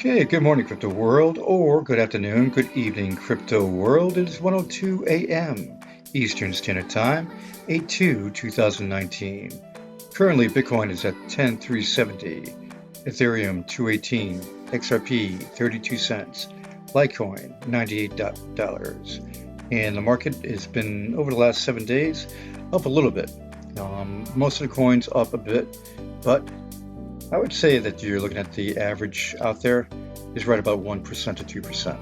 Okay, good morning, crypto world, or good afternoon, good evening, crypto world. It is 1:02 a.m. Eastern Standard Time, 8/2/2019. Currently, Bitcoin is at 10,370, Ethereum 218, XRP 32 cents, Litecoin $98. And the market has been, over the last 7 days, up a little bit. Most of the coins up a bit, but I would say that you're looking at the average out there is right about 1% to 2%.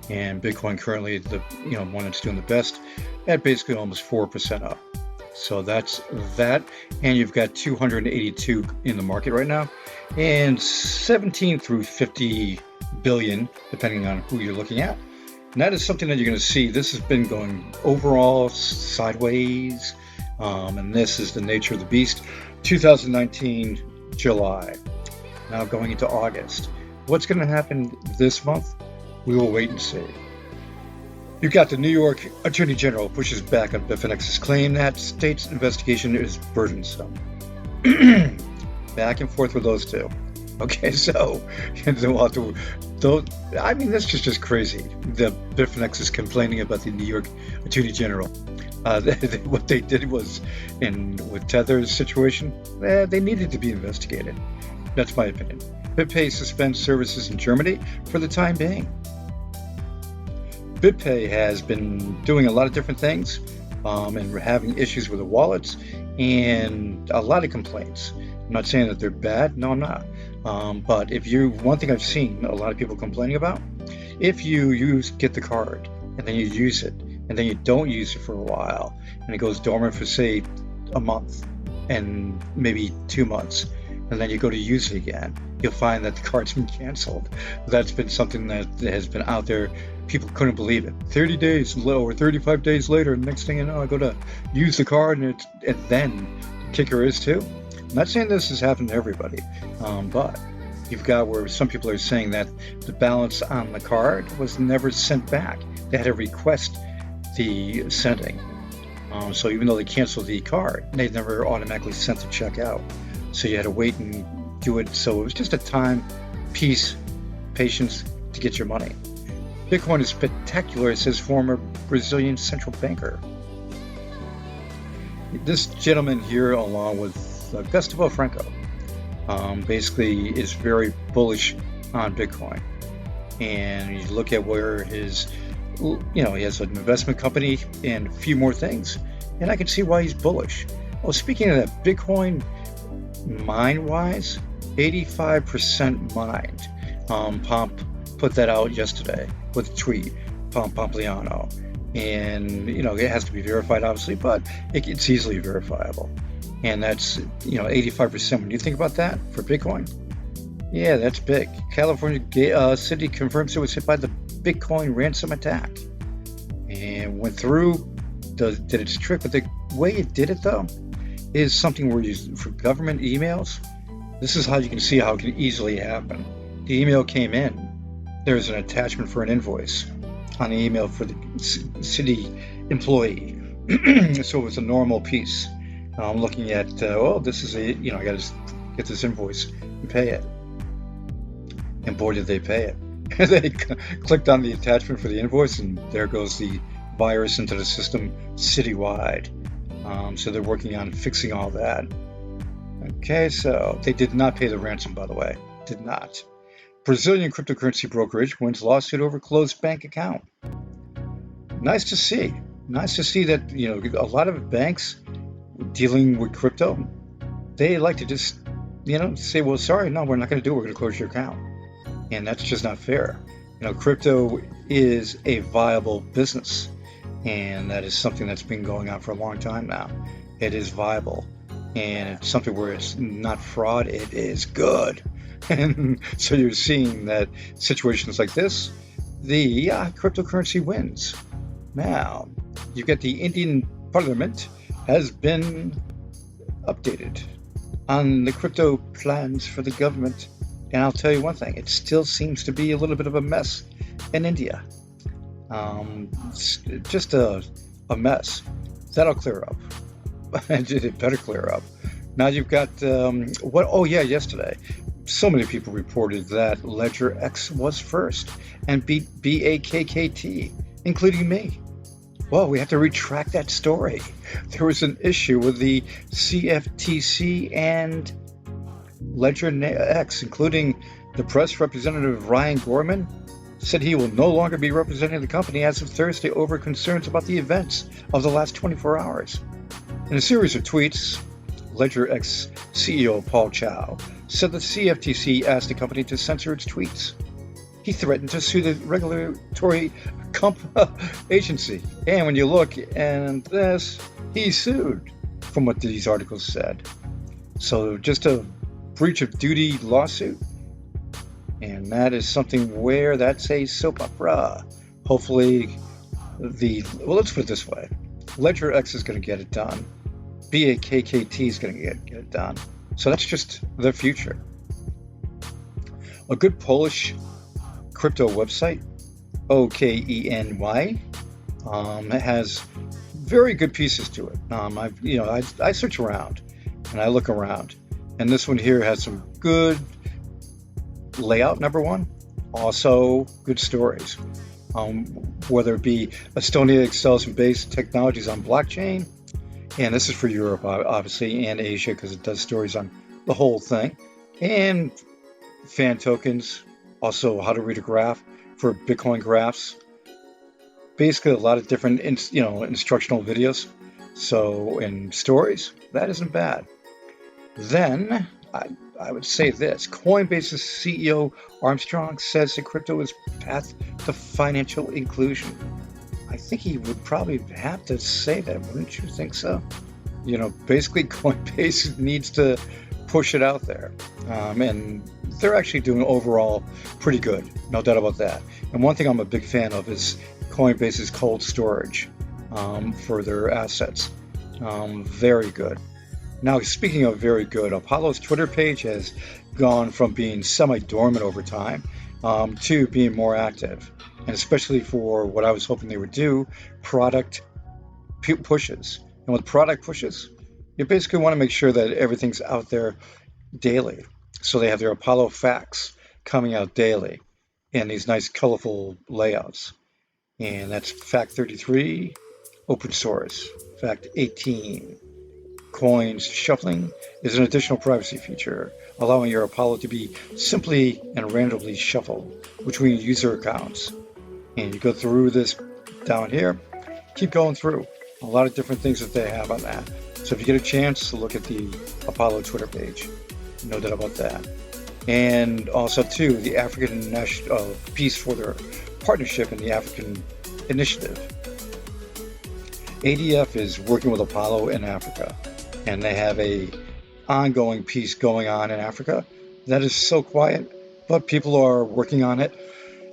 And Bitcoin currently, the one that's doing the best, at basically almost 4% up. So that's that. And you've got 282 in the market right now, and 17 through 50 billion, depending on who you're looking at. And that is something that you're going to see. This has been going overall sideways, and this is the nature of the beast. 2019 July, now going into August. What's going to happen this month? We will wait and see. You've got the New York Attorney General pushes back on Bitfinex's claim that state's investigation is burdensome. Back and forth with those two. Okay, so we'll have to, I mean, this is just crazy. The Bitfinex is complaining about the New York Attorney General. What they did was, with Tether's situation, they needed to be investigated. That's my opinion. BitPay suspends services in Germany for the time being. BitPay has been doing a lot of different things, and we're having issues with the wallets and a lot of complaints. I'm not saying that they're bad. No, I'm not. But one thing I've seen a lot of people complaining about, if you get the card and then you use it, and then you don't use it for a while, and it goes dormant for, say, a month and maybe 2 months, and then you go to use it again, you'll find that the card's been canceled. That's been something that has been out there. People couldn't believe it. 30 days or 35 days later, next thing you know, I go to use the card, and then the kicker is too. I'm not saying this has happened to everybody, but you've got where some people are saying that the balance on the card was never sent back. They had to request the sending. So even though they canceled the card, they never automatically sent the check out. So you had to wait and do it. So it was just a time, peace, patience to get your money. Bitcoin is spectacular, says former Brazilian central banker. This gentleman here, along with Gustavo Franco, basically is very bullish on Bitcoin. And you look at where he has an investment company and a few more things, and I can see why he's bullish. Well, speaking of that, Bitcoin mine-wise, 85% mined. Pomp put that out yesterday with a tweet, Pompliano. And, it has to be verified, obviously, but it's easily verifiable. And that's, 85%. When you think about that for Bitcoin, yeah, that's big. California city confirms it was hit by the Bitcoin ransom attack and went through, did its trick. But the way it did it, though, is something where for government emails, this is how you can see how it can easily happen. The email came in. There's an attachment for an invoice on the email for the city employee. So it was a normal piece. I'm looking at, this is I got to get this invoice and pay it. And boy, did they pay it. They clicked on the attachment for the invoice, and there goes the virus into the system citywide. So they're working on fixing all that. Okay, so they did not pay the ransom, by the way. Did not. Brazilian cryptocurrency brokerage wins lawsuit over closed bank account. Nice to see. Nice to see that, a lot of banks dealing with crypto, they like to just, say, well, sorry, no, we're not going to do it. We're going to close your account. And that's just not fair. Crypto is a viable business, and that is something that's been going on for a long time now. It is viable, and it's something where it's not fraud, it is good. And so you're seeing that situations like this, the cryptocurrency wins. Now, you've got the Indian Parliament has been updated on the crypto plans for the government. And I'll tell you one thing, it still seems to be a little bit of a mess in India. Just a mess. That'll clear up. It better clear up. Now you've got, yesterday, So many people reported that Ledgerx was first and beat BAKKT, including me. Well, we have to retract that story. There was an issue with the CFTC and Ledgerx, including the press representative Ryan Gorman, said he will no longer be representing the company as of Thursday over concerns about the events of the last 24 hours. In a series of tweets, Ledgerx CEO Paul Chow said the CFTC asked the company to censor its tweets. He threatened to sue the regulatory agency. And when you look at this, he sued, from what these articles said. So just a breach of duty lawsuit. And that is something where that's a soap opera. Hopefully let's put it this way. Ledgerx is going to get it done. BAKKT is going to get it done. So that's just the future. A good Polish crypto website, OKENY, has very good pieces to it. I search around and I look around, and this one here has some good layout, number one, also good stories. Whether it be Estonia excels in base technologies on blockchain, and this is for Europe, obviously, and Asia, because it does stories on the whole thing, and fan tokens, also how to read a graph for Bitcoin graphs. Basically, a lot of different, instructional videos. So, in stories, that isn't bad. Then, I would say this. Coinbase's CEO Armstrong says that crypto is path to financial inclusion. I think he would probably have to say that, wouldn't you think so? Basically Coinbase needs to push it out there. And they're actually doing overall pretty good, no doubt about that. And one thing I'm a big fan of is Coinbase's cold storage for their assets. Very good. Now, speaking of very good, Apollo's Twitter page has gone from being semi-dormant over time to being more active. And especially for what I was hoping they would do, product pushes. And with product pushes, you basically want to make sure that everything's out there daily. So they have their Apollo facts coming out daily in these nice colorful layouts. And that's fact 33, open source. Fact 18, coins shuffling is an additional privacy feature, allowing your Apollo to be simply and randomly shuffled between user accounts. And you go through this down here, keep going through. A lot of different things that they have on that. So if you get a chance to look at the Apollo Twitter page, no doubt about that. And also, too, the African National piece for their partnership in the African Initiative. ADF is working with Apollo in Africa, and they have a ongoing piece going on in Africa that is so quiet, but people are working on it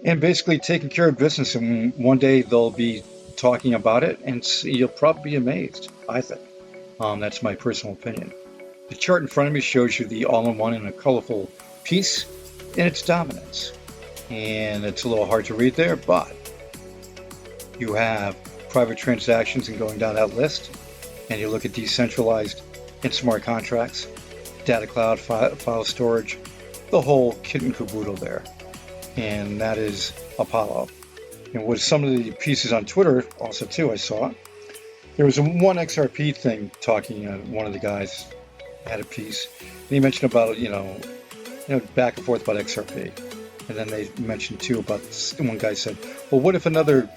and basically taking care of business. And one day they'll be talking about it, and you'll probably be amazed, I think. That's my personal opinion. The chart in front of me shows you the all-in-one in a colorful piece in its dominance. And it's a little hard to read there, but you have private transactions and going down that list, and you look at decentralized and smart contracts, data cloud, file storage, the whole kit and caboodle there. And that is Apollo. And with some of the pieces on Twitter, also too, I saw, there was one XRP thing talking, one of the guys had a piece, and he mentioned about, back and forth about XRP. And then they mentioned too about, one guy said, well, what if another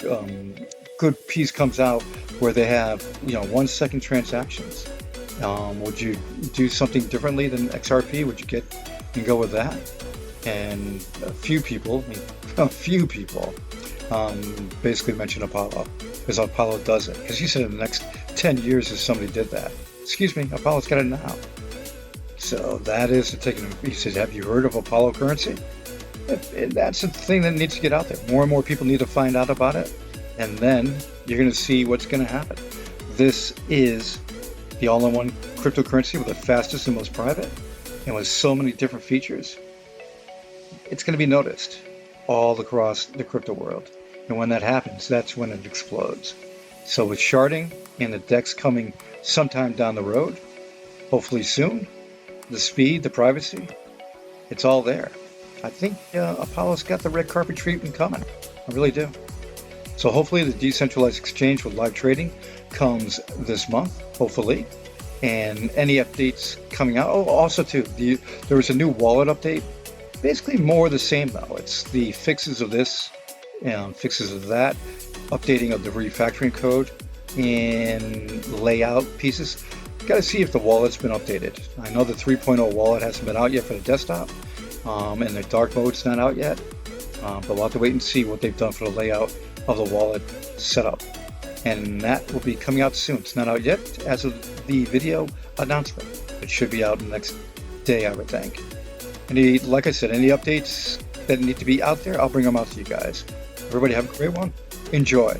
good piece comes out where they have, 1 second transactions? Would you do something differently than XRP? Would you get and go with that? And a few people basically mentioned Apollo, because Apollo does it. Because he said in the next 10 years if somebody did that. Excuse me, Apollo's got it now. So that is taking. He said, have you heard of Apollo currency? That's the thing that needs to get out there. More and more people need to find out about it, and then you're going to see what's going to happen. This is the all-in-one cryptocurrency with the fastest and most private, and with so many different features. It's going to be noticed all across the crypto world. And when that happens, that's when it explodes. So with sharding and the DEX coming sometime down the road, hopefully soon, the speed, the privacy, It's all there. I think Apollo's got the red carpet treatment coming. I really do. So hopefully the decentralized exchange with live trading comes this month, hopefully. And any updates coming out. Oh, also too, there was a new wallet update. Basically more of the same though. It's the fixes of this and fixes of that, updating of the refactoring code and layout pieces. Got to see if the wallet's been updated. I know the 3.0 wallet hasn't been out yet for the desktop, and the dark mode's not out yet, but we'll have to wait and see what they've done for the layout of the wallet setup. And that will be coming out soon. It's not out yet as of the video announcement. It should be out the next day, I would think. Like I said, any updates that need to be out there, I'll bring them out to you guys. Everybody have a great one. Enjoy.